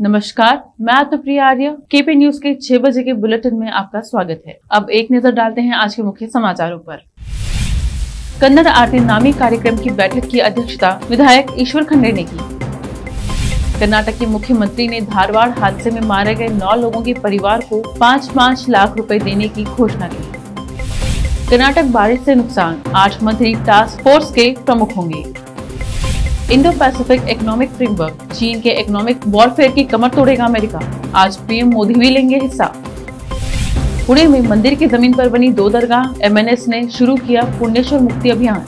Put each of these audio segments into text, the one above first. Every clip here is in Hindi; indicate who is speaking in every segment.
Speaker 1: नमस्कार, मैं आत्मप्रिया आर्य। केपी न्यूज के 6 बजे के बुलेटिन में आपका स्वागत है। अब एक नजर डालते हैं आज के मुख्य समाचारों पर। कन्नड़ आरती नामी कार्यक्रम की बैठक की अध्यक्षता विधायक ईश्वर खंडे ने की। कर्नाटक के मुख्यमंत्री ने धारवाड़ हादसे में मारे गए 9 लोगों के परिवार को 5-5 लाख रुपए देने की घोषणा की। कर्नाटक बारिश से नुकसान, 8 मंत्री टास्क फोर्स के प्रमुख होंगे। इंडो पैसिफिक इकोनॉमिक फ्रेमवर्क, चीन के इकोनॉमिक वॉरफेयर की कमर तोड़ेगा अमेरिका। आज पीएम मोदी भी लेंगे हिस्सा। पुणे में मंदिर की जमीन पर बनी 2 दरगाह, एमएनएस ने शुरू किया पुण्यश्वर मुक्ति अभियान।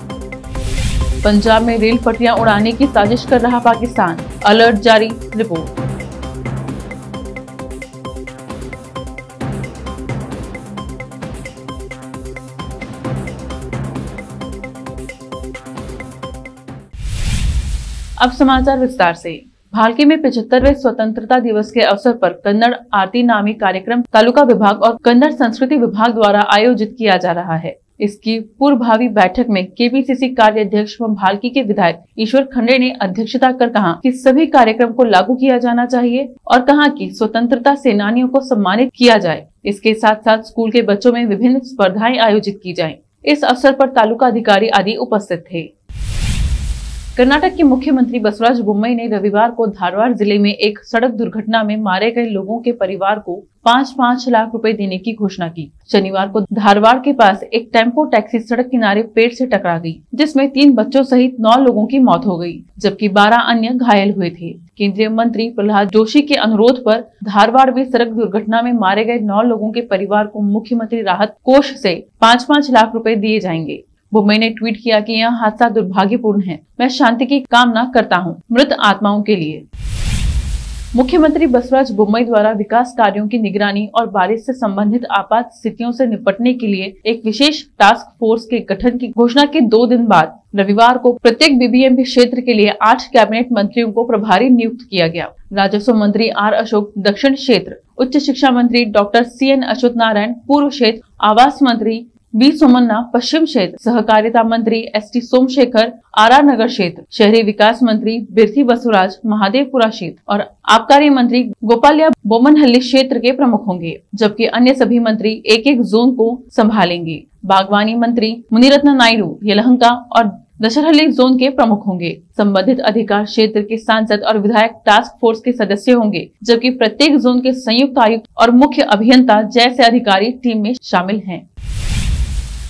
Speaker 1: पंजाब में रेल पटरियां उड़ाने की साजिश कर रहा पाकिस्तान, अलर्ट जारी, रिपोर्ट। अब समाचार विस्तार से। भालकी में 75वें स्वतंत्रता दिवस के अवसर पर कन्नड़ आरती नामी कार्यक्रम तालुका विभाग और कन्नड़ संस्कृति विभाग द्वारा आयोजित किया जा रहा है। इसकी पूर्वभावी बैठक में केपीसीसी कार्य अध्यक्ष व भालकी के विधायक ईश्वर खंडे ने अध्यक्षता कर कहा कि सभी कार्यक्रम को लागू किया जाना चाहिए और कहा कि स्वतंत्रता सेनानियों को सम्मानित किया जाए। इसके साथ साथ स्कूल के बच्चों में विभिन्न स्पर्धाएं आयोजित की जाएं। इस अवसर पर तालुका अधिकारी आदि उपस्थित थे। कर्नाटक के मुख्यमंत्री बसवराज बोम्मई ने रविवार को धारवाड़ जिले में एक सड़क दुर्घटना में मारे गए लोगों के परिवार को 5-5 लाख रुपए देने की घोषणा की। शनिवार को धारवाड़ के पास एक टेम्पो टैक्सी सड़क किनारे पेड़ से टकरा गई, जिसमें 3 बच्चों सहित 9 लोगों की मौत हो गई, जबकि 12 अन्य घायल हुए थे। केंद्रीय मंत्री प्रहलाद जोशी के अनुरोध पर धारवाड़ में सड़क दुर्घटना में मारे गए 9 लोगों के परिवार को मुख्यमंत्री राहत कोष से 5-5 लाख रुपए दिए जाएंगे। बोम्मई ने ट्वीट किया कि यह हादसा दुर्भाग्यपूर्ण है। मैं शांति की कामना करता हूं मृत आत्माओं के लिए। मुख्यमंत्री बसवराज बोम्मई द्वारा विकास कार्यों की निगरानी और बारिश से संबंधित आपात स्थितियों से निपटने के लिए एक विशेष टास्क फोर्स के गठन की घोषणा के 2 दिन बाद रविवार को प्रत्येक बीबीएमपी क्षेत्र के लिए 8 कैबिनेट मंत्रियों को प्रभारी नियुक्त किया गया। राजस्व मंत्री आर अशोक दक्षिण क्षेत्र, उच्च शिक्षा मंत्री डॉक्टर CN अच्युत नारायण पूर्व क्षेत्र, आवास मंत्री बी सोमन्ना पश्चिम क्षेत्र, सहकारिता मंत्री ST सोमशेखर आर नगर क्षेत्र, शहरी विकास मंत्री बिरथी बसवराज महादेवपुरा क्षेत्र और आबकारी मंत्री गोपालिया बोमनहल्ली क्षेत्र के प्रमुख होंगे, जबकि अन्य सभी मंत्री एक जोन को संभालेंगे। बागवानी मंत्री मुनिरत्न नायडू यलहंका और दशहरहल्ली जोन के प्रमुख होंगे। संबंधित अधिकार क्षेत्र के सांसद और विधायक टास्क फोर्स के सदस्य होंगे, जबकि प्रत्येक जोन के संयुक्त आयुक्त और मुख्य अभियंता जैसे अधिकारी टीम में शामिल हैं।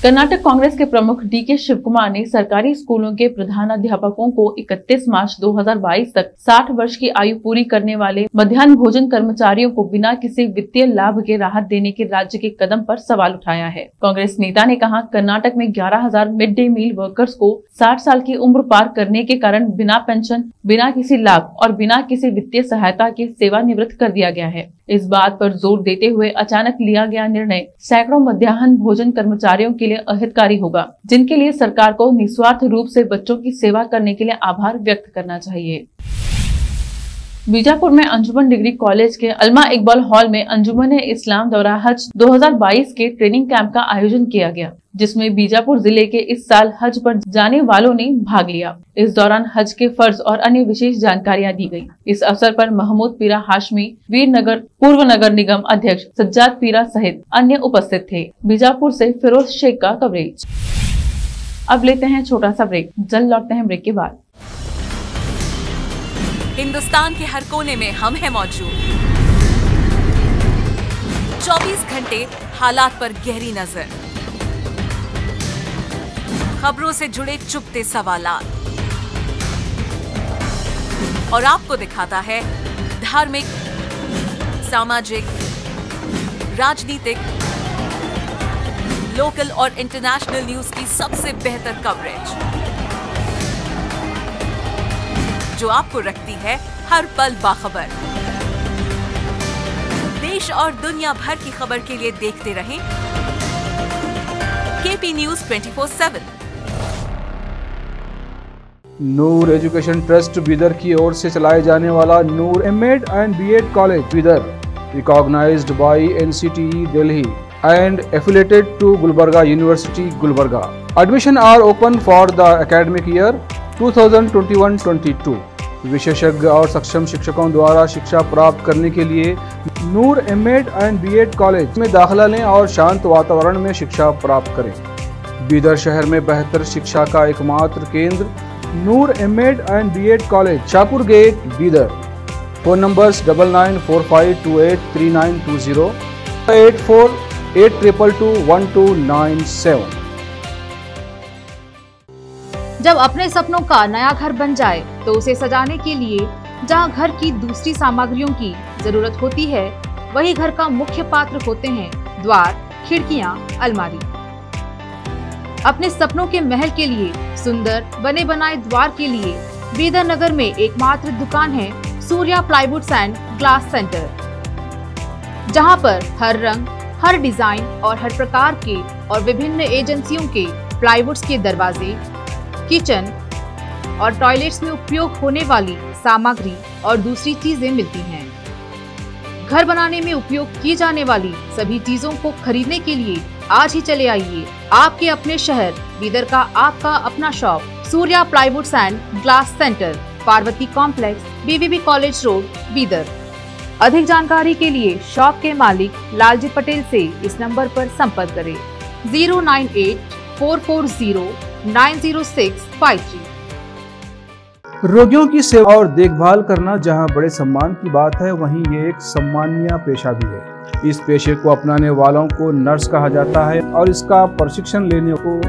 Speaker 1: कर्नाटक कांग्रेस के प्रमुख DK शिवकुमार ने सरकारी स्कूलों के प्रधानाध्यापकों को 31 मार्च 2022 तक 60 वर्ष की आयु पूरी करने वाले मध्याह्न भोजन कर्मचारियों को बिना किसी वित्तीय लाभ के राहत देने के राज्य के कदम पर सवाल उठाया है। कांग्रेस नेता ने कहा, कर्नाटक में 11,000 मिड डे मील वर्कर्स को 60 साल की उम्र पार करने के कारण बिना पेंशन, बिना किसी लाभ और बिना किसी वित्तीय सहायता के सेवानिवृत्त कर दिया गया है। इस बात पर जोर देते हुए अचानक लिया गया निर्णय सैकड़ों मध्याह्न भोजन कर्मचारियों के लिए अहितकारी होगा, जिनके लिए सरकार को निस्वार्थ रूप से बच्चों की सेवा करने के लिए आभार व्यक्त करना चाहिए। बीजापुर में अंजुमन डिग्री कॉलेज के अल्मा इकबाल हॉल में अंजुमन इस्लाम दौरा हज 2022 के ट्रेनिंग कैंप का आयोजन किया गया, जिसमें बीजापुर जिले के इस साल हज पर जाने वालों ने भाग लिया। इस दौरान हज के फर्ज और अन्य विशेष जानकारियां दी गई। इस अवसर पर महमूद पीरा हाशमी, वीरनगर पूर्व नगर निगम अध्यक्ष सज्जाद पीरा सहित अन्य उपस्थित थे। बीजापुर से फिरोज शेख का कवरेज। अब लेते हैं छोटा सा ब्रेक, जल्द लौटते हैं ब्रेक के बाद।
Speaker 2: हिंदुस्तान के हर कोने में हम हैं मौजूद। 24 घंटे हालात पर गहरी नजर, खबरों से जुड़े चुपते सवालात और आपको दिखाता है धार्मिक, सामाजिक, राजनीतिक, लोकल और इंटरनेशनल न्यूज की सबसे बेहतर कवरेज, जो आपको रखती है हर पल बाखबर। देश और दुनिया भर की खबर के लिए देखते रहें केपी न्यूज 24/7।
Speaker 3: नूर एजुकेशन ट्रस्ट बिदर की ओर से चलाए जाने वाला नूर M.Ed and B.Ed college Bidar, recognized by NCTE Delhi and affiliated to Gulbarga University, Gulbarga. Admission are open for the academic year 2021-22. विशेषज्ञ और सक्षम शिक्षकों द्वारा शिक्षा प्राप्त करने के लिए नूर एमएड एंड बीएड कॉलेज में दाखिला लें और शांत वातावरण में शिक्षा प्राप्त करें। बीदर शहर में बेहतर शिक्षा का एकमात्र केंद्र Noor MEd and BEd college, Shahpur gate, Bidar. Phone numbers 9945283920, 8482221297।
Speaker 4: जब अपने सपनों का नया घर बन जाए तो उसे सजाने के लिए जहां घर की दूसरी सामग्रियों की जरूरत होती है, वही घर का मुख्य पात्र होते हैं द्वार, खिड़कियां, अलमारी। अपने सपनों के महल के लिए सुंदर बने बनाए द्वार के लिए बीदर नगर में एकमात्र दुकान है Surya plywoods and glass centre, जहां पर हर रंग, हर डिजाइन और हर प्रकार के और विभिन्न एजेंसियों के प्लाईवुड्स के दरवाजे, किचन और टॉयलेट्स में उपयोग होने वाली सामग्री और दूसरी चीजें मिलती हैं। घर बनाने में उपयोग की जाने वाली सभी चीजों को खरीदने के लिए आज ही चले आइए आपके अपने शहर बीदर का आपका अपना shop Surya plywoods and glass centre, Parvati complex, BVB college road, Bidar. अधिक जानकारी के लिए शॉप के मालिक लालजी पटेल से इस नंबर पर संपर्क करें 09844090653।
Speaker 3: रोगियों की सेवा और देखभाल करना जहां बड़े सम्मान की बात है, वहीं ये एक सम्मानीय पेशा भी है। इस पेशे को अपनाने वालों को नर्स कहा जाता है और इसका प्रशिक्षण लेने को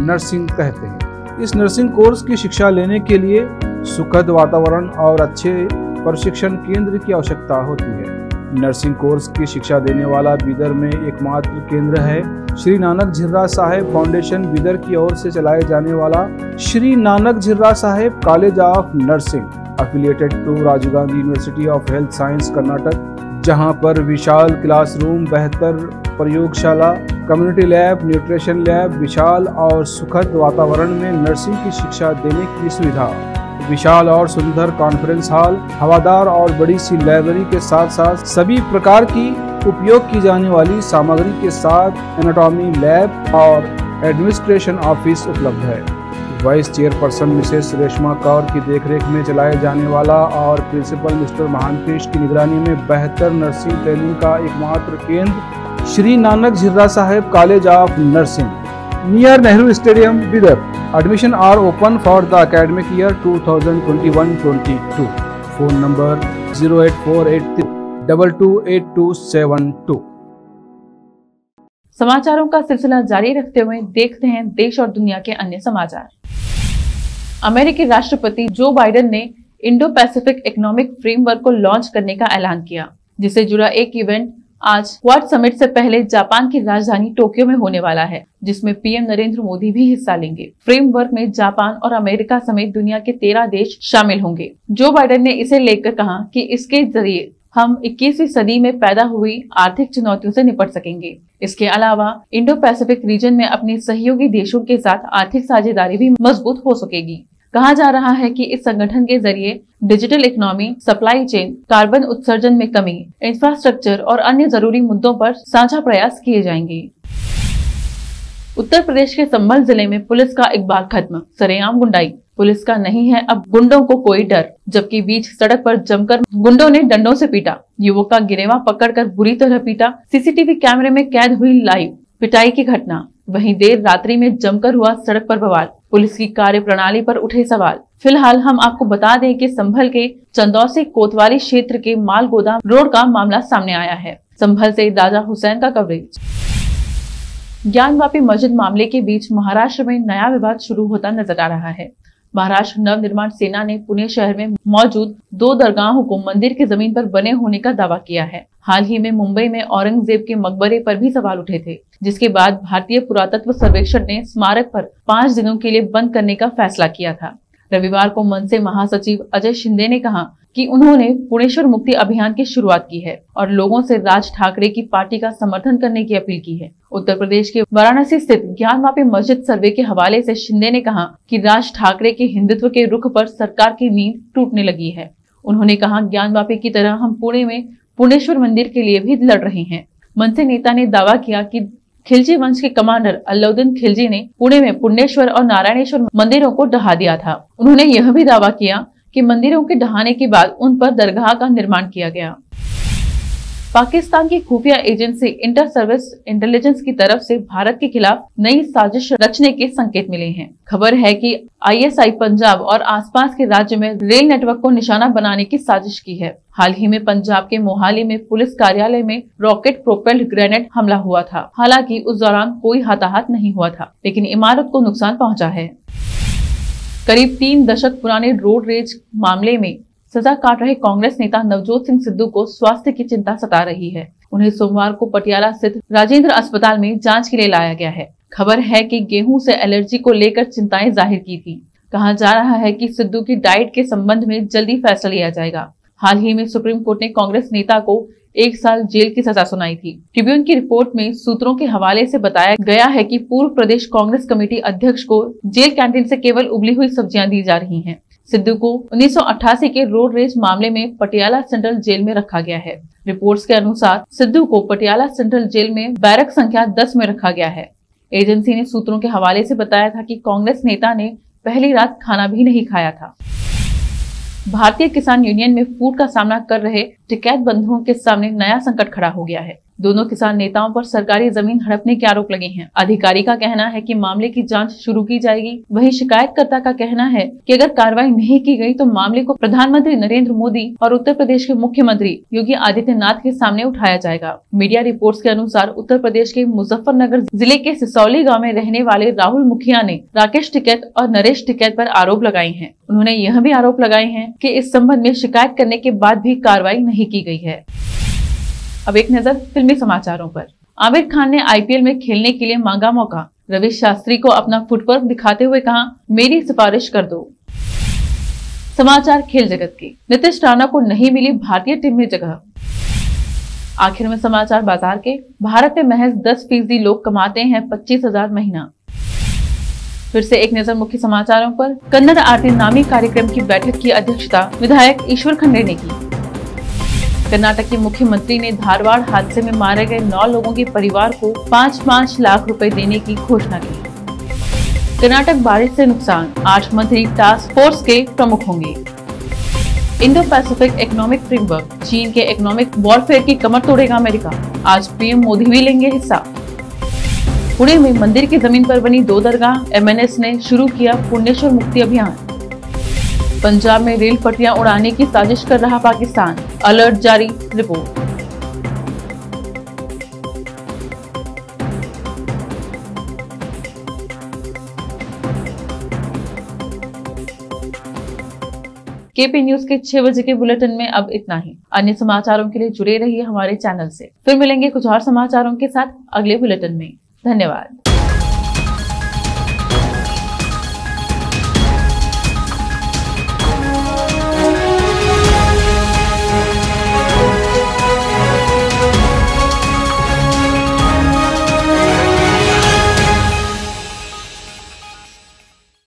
Speaker 3: नर्सिंग कहते हैं। इस नर्सिंग कोर्स की शिक्षा लेने के लिए सुखद वातावरण और अच्छे प्रशिक्षण केंद्र की आवश्यकता होती है। नर्सिंग कोर्स की शिक्षा देने वाला बीदर में एकमात्र केंद्र है श्री नानक झिर्रा साहेब फाउंडेशन बीदर की ओर से चलाए जाने वाला Shri Nanak Jhirra Sahib college of nursing, affiliated to Rajiv Gandhi university of health science Karnataka, जहां पर विशाल क्लासरूम, बेहतर प्रयोगशाला, कम्युनिटी लैब, न्यूट्रिशन लैब, विशाल और सुखद वातावरण में नर्सिंग की शिक्षा देने की सुविधा, विशाल और सुंदर कॉन्फ्रेंस हॉल, हवादार और बड़ी सी लाइब्रेरी के साथ साथ सभी प्रकार की उपयोग की जाने वाली सामग्री के साथ एनाटॉमी लैब और एडमिनिस्ट्रेशन ऑफिस उपलब्ध है। Vice chairperson Mrs Reshma Kaur की देखरेख में चलाए जाने वाला और प्रिंसिपल मिस्टर महांतेश की निगरानी में बेहतर नर्सिंग ट्रेनिंग का एकमात्र केंद्र Shri Nanak Jhirra Sahib college of nursing, near Nehru stadium, Bidar. Admission are open for the academic year 2021-22. Phone number 08483228272।
Speaker 1: समाचारों का सिलसिला जारी रखते हुए देखते हैं देश और दुनिया के अन्य समाचार। अमेरिकी राष्ट्रपति जो बाइडेन ने इंडो पैसिफिक इकोनॉमिक फ्रेमवर्क को लॉन्च करने का ऐलान किया, जिससे जुड़ा एक इवेंट आज क्वाड समिट से पहले जापान की राजधानी टोक्यो में होने वाला है, जिसमें पीएम नरेंद्र मोदी भी हिस्सा लेंगे। फ्रेमवर्क में जापान और अमेरिका समेत दुनिया के 13 देश शामिल होंगे। जो बाइडेन ने इसे लेकर कहा कि इसके जरिए हम 21वीं सदी में पैदा हुई आर्थिक चुनौतियों से निपट सकेंगे। इसके अलावा इंडो पैसिफिक रीजन में अपने सहयोगी देशों के साथ आर्थिक साझेदारी भी मजबूत हो सकेगी। कहा जा रहा है कि इस संगठन के जरिए digital economy, supply chain, carbon उत्सर्जन में कमी, इंफ्रास्ट्रक्चर और अन्य जरूरी मुद्दों पर साझा प्रयास किए जाएंगे। उत्तर प्रदेश के संभल जिले में पुलिस का इकबाल खत्म, सरेआम गुंडाई। पुलिस का नहीं है अब गुंडों को कोई डर, जबकि बीच सड़क पर जमकर गुंडों ने डंडों से पीटा। युवक का गिरेवा पकड़कर बुरी तरह पीटा। सीसीटीवी कैमरे में कैद हुई लाइव पिटाई की घटना। वहीं देर रात्रि में जमकर हुआ सड़क पर बवाल। पुलिस की कार्य प्रणाली पर उठे सवाल। फिलहाल हम आपको बता दें कि संभल के चंदौसी कोतवाली क्षेत्र के माल गोदाम रोड का मामला सामने आया है। संभल से राजा हुसैन का कवरेज। ज्ञानवापी मस्जिद मामले के बीच महाराष्ट्र में नया विवाद शुरू होता नजर आ रहा है। महाराष्ट्र नवनिर्माण सेना ने पुणे शहर में मौजूद 2 दरगाहों को मंदिर की जमीन पर बने होने का दावा किया है। हाल ही में मुंबई में औरंगजेब के मकबरे पर भी सवाल उठे थे, जिसके बाद भारतीय पुरातत्व सर्वेक्षण ने स्मारक पर 5 दिनों के लिए बंद करने का फैसला किया था। रविवार को मनसे महासचिव अजय शिंदे ने कहा कि उन्होंने पुणेश्वर मुक्ति अभियान की शुरुआत की है और लोगों से राज ठाकरे की पार्टी का समर्थन करने की अपील की है। उत्तर प्रदेश के वाराणसी स्थित ज्ञानवापी मस्जिद सर्वे के हवाले से शिंदे ने कहा कि राज ठाकरे के हिंदुत्व के रुख पर सरकार की नींद टूटने लगी है। उन्होंने कहा, ज्ञानवापी की तरह हम पुणे में पुणेश्वर मंदिर के लिए भी लड़ रहे हैं। मनसे नेता ने दावा किया कि खिलजी वंश के कमांडर अल्लाउद्दीन खिलजी ने पुणे में पुण्येश्वर और नारायणेश्वर मंदिरों को ढहा दिया था। उन्होंने यह भी दावा किया कि मंदिरों के ढहाने के बाद उन पर दरगाह का निर्माण किया गया। पाकिस्तान की खुफिया एजेंसी इंटर सर्विस इंटेलिजेंस की तरफ से भारत के खिलाफ नई साजिश रचने के संकेत मिले हैं। खबर है कि ISI पंजाब और आसपास के राज्य में रेल नेटवर्क को निशाना बनाने की साजिश की है। हाल ही में पंजाब के मोहाली में पुलिस कार्यालय में रॉकेट प्रोपेल्ड ग्रेनेड हमला हुआ था। हालांकि उस दौरान कोई हताहत नहीं हुआ था, लेकिन इमारत को नुकसान पहुंचा है। करीब 3 दशक पुराने रोड रेज मामले में सजा काट रहे कांग्रेस नेता नवजोत सिंह सिद्धू को स्वास्थ्य की चिंता सता रही है। उन्हें सोमवार को पटियाला स्थित राजेंद्र अस्पताल में जांच के लिए लाया गया है। खबर है कि गेहूं से एलर्जी को लेकर चिंताएं जाहिर की थी। कहा जा रहा है कि सिद्धू की डाइट के संबंध में जल्दी फैसला लिया जाएगा। हाल ही में सुप्रीम कोर्ट ने कांग्रेस नेता को 1 साल जेल की सजा सुनाई थी। ट्रिब्यून की रिपोर्ट में सूत्रों के हवाले से बताया गया है कि पूर्व प्रदेश कांग्रेस कमेटी अध्यक्ष को जेल कैंटीन से केवल उबली हुई सब्जियां दी जा रही हैं। सिद्धू को 1988 के रोड रेज मामले में पटियाला सेंट्रल जेल में रखा गया है। रिपोर्ट्स के अनुसार सिद्धू को पटियाला सेंट्रल जेल में बैरक संख्या 10 में रखा गया है। एजेंसी ने सूत्रों के हवाले से बताया था कि कांग्रेस नेता ने पहली रात खाना भी नहीं खाया था। भारतीय किसान यूनियन में फूट का सामना कर रहे टिकैत बंधुओं के सामने नया संकट खड़ा हो गया है। दोनों किसान नेताओं पर सरकारी जमीन हड़पने के आरोप लगे हैं। अधिकारी का कहना है कि मामले की जांच शुरू की जाएगी। वहीं शिकायतकर्ता का कहना है कि अगर कार्रवाई नहीं की गई तो मामले को प्रधानमंत्री नरेंद्र मोदी और उत्तर प्रदेश के मुख्यमंत्री योगी आदित्यनाथ के सामने उठाया जाएगा। मीडिया रिपोर्ट्स के अनुसार उत्तर प्रदेश के मुजफ्फरनगर जिले के सिसौली गाँव में रहने वाले राहुल मुखिया ने राकेश टिकैत और नरेश टिकैत पर आरोप लगाए हैं। उन्होंने यह भी आरोप लगाए हैं कि इस संबंध में शिकायत करने के बाद भी कार्रवाई नहीं की गई है। अब एक नजर फिल्मी समाचारों पर। आमिर खान ने IPL में खेलने के लिए मांगा मौका। रवि शास्त्री को अपना फुटवर्क दिखाते हुए कहा, मेरी सिफारिश कर दो। समाचार खेल जगत की। नीतीश राणा को नहीं मिली भारतीय टीम में जगह। आखिर में समाचार बाजार के। भारत में महज 10% लोग कमाते हैं 25,000 महीना। फिर से एक नजर मुख्य समाचारों पर। कन्नड़ आरती नामी कार्यक्रम की बैठक की अध्यक्षता विधायक ईश्वर खंडे ने की। कर्नाटक के मुख्यमंत्री ने धारवाड़ हादसे में मारे गए 9 लोगों के परिवार को 5-5 लाख रुपए देने की घोषणा की। कर्नाटक बारिश से नुकसान। 8 मंत्री टास्क फोर्स के प्रमुख होंगे। Indo Pacific economic framework. चीन के इकोनॉमिक वॉरफेयर की कमर तोड़ेगा अमेरिका। आज PM मोदी भी लेंगे हिस्सा। पुणे में मंदिर की जमीन पर बनी 2 दरगाह। MNS ने शुरू किया पुण्येश्वर मुक्ति अभियान। पंजाब में रेल पटरियां उड़ाने की साजिश कर रहा पाकिस्तान। अलर्ट जारी। रिपोर्ट। KP न्यूज के 6 बजे के बुलेटिन में अब इतना ही। अन्य समाचारों के लिए जुड़े रहिए हमारे चैनल से। फिर मिलेंगे कुछ और समाचारों के साथ अगले बुलेटिन में। धन्यवाद।